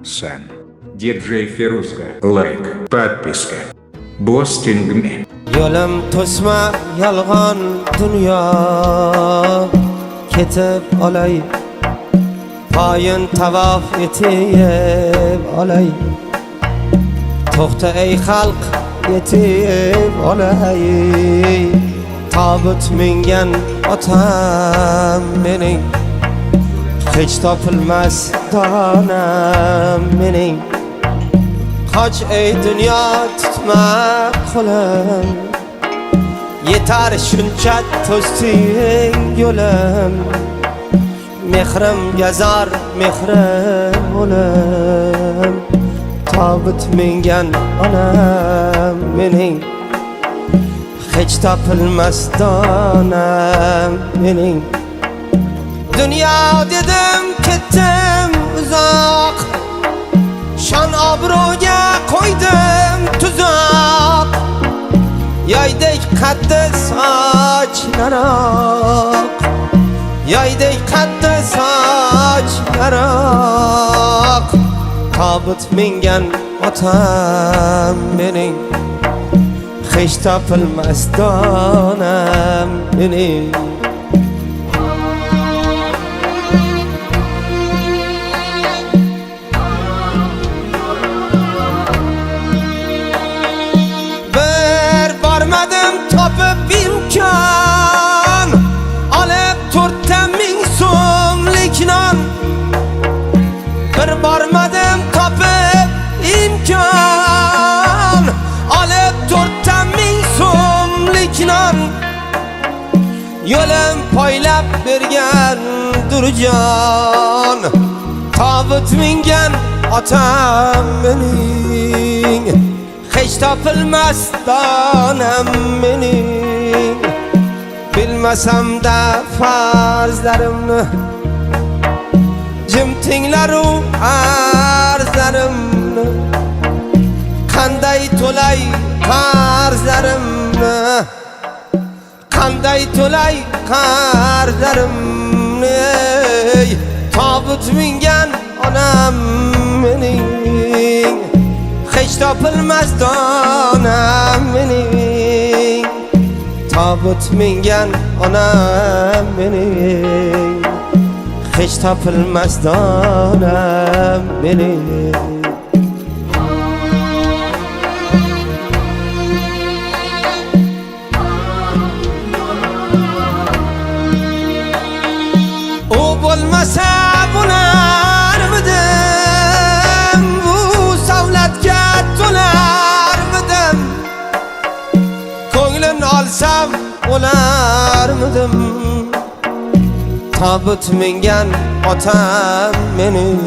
Sen. Диджей Феруска. Лайк. Подписка. Бостингме. Yo'lim to'sma yolg'on dunyo, ketib olay, poyin tavof etib olay. To'xta ey xalq, yetib olay. Tobut mingan otam mening, hech topilmas donam mening. Qoch ey dunyo, tutma qo'lim, yetar shuncha to'sding yo'lim. Mehrim gazar, mehrim o'lim, tobut mingan onam mening, hech topilmas donam mening. Dunyo dedim, ketdim uzoq, shon obro'ga qo'ydim tuzoq. Yoydek qaddi sochlaroq, yoydek qaddi sochlaroq. Tobut mingan otam mening, hech topilmas donam mening. Topib imkon, olib 4,000 so'mlik non. Bir bormadim topib imkon, olib 4,000 so'mlik non. Yo'lim poylab bergan durjon, tobut mingan otam mening, hech topilmas donam mening. Bilmasam-da farzlarimni, jim tinglaru arzlarimni. Qanday to'lay qarzlarimni, qanday to'lay qarzlarimni. Tobut mingan onam mening, hech topilmas donam mening. Tobut mingan onam mening, hech topilmas donam mening. U bo'lmasa bo'larmidim, bu savlatga to'larmidim. Ko'nglin olsam o'larmidim, tobut mingan otam mening.